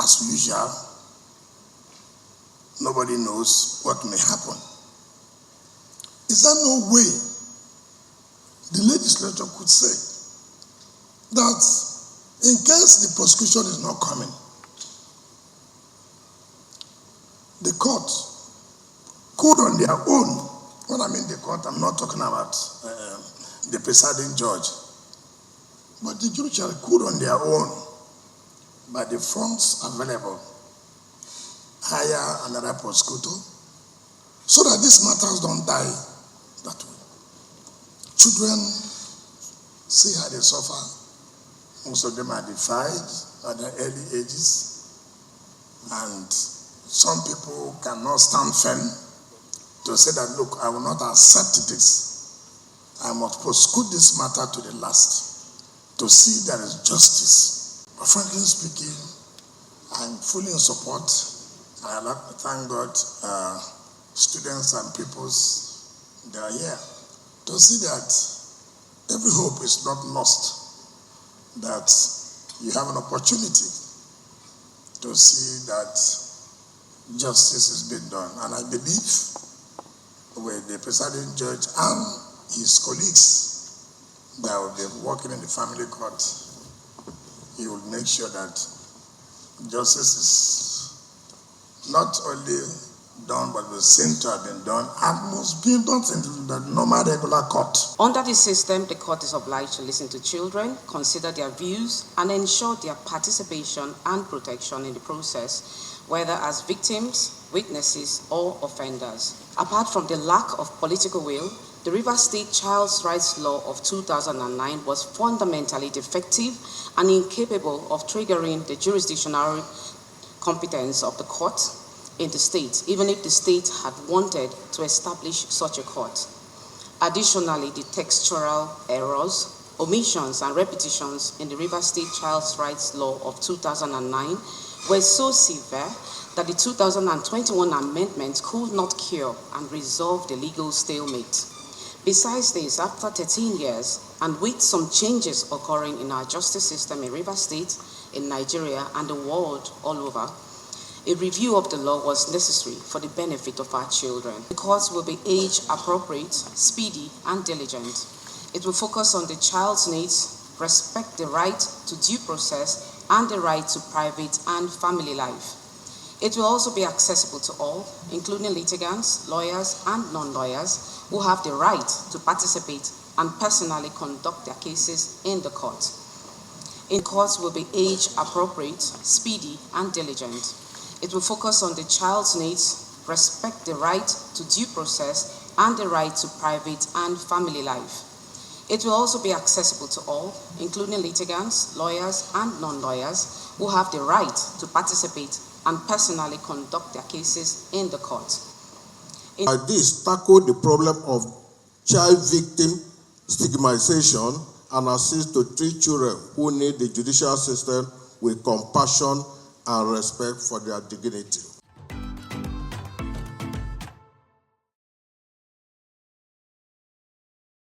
as usual, nobody knows what may happen. Is there no way the legislature could say that in case the prosecution is not coming, the court could on their own, when I mean the court, I'm not talking about the presiding judge, but the judiciary could on their own, by the funds available, hire another prosecutor so that these matters don't die that way. Children see how they suffer. Most of them are defied at their early ages, and some people cannot stand firm to say that, look, I will not accept this. I must prosecute this matter to the last to see there is justice. But frankly speaking, I'm fully in support. I like to thank God, students and pupils, they are here to see that every hope is not lost, that you have an opportunity to see that justice is being done. And I believe with the presiding judge and his colleagues that will be working in the family court, he will make sure that justice is not only done, but will seem to have been done and must be done in the normal regular court. Under the system, the court is obliged to listen to children, consider their views, and ensure their participation and protection in the process, whether as victims, witnesses, or offenders. Apart from the lack of political will, the Rivers State Child's Rights Law of 2009 was fundamentally defective and incapable of triggering the jurisdictional competence of the court in the state, even if the state had wanted to establish such a court. Additionally, the textual errors, omissions, and repetitions in the Rivers State Child's Rights Law of 2009 were so severe that the 2021 amendment could not cure and resolve the legal stalemate. Besides this, after 13 years, and with some changes occurring in our justice system in Rivers State, in Nigeria, and the world all over, a review of the law was necessary for the benefit of our children. The courts will be age-appropriate, speedy, and diligent. It will focus on the child's needs, respect the right to due process, and the right to private and family life. It will also be accessible to all, including litigants, lawyers, and non-lawyers, who have the right to participate and personally conduct their cases in the court. In courts will be age-appropriate, speedy, and diligent. It will focus on the child's needs, respect the right to due process, and the right to private and family life. It will also be accessible to all, including litigants, lawyers, and non-lawyers, who have the right to participate and personally conduct their cases in the court. This tackle the problem of child victim stigmatization and assist to treat children who need the judicial system with compassion and respect for their dignity.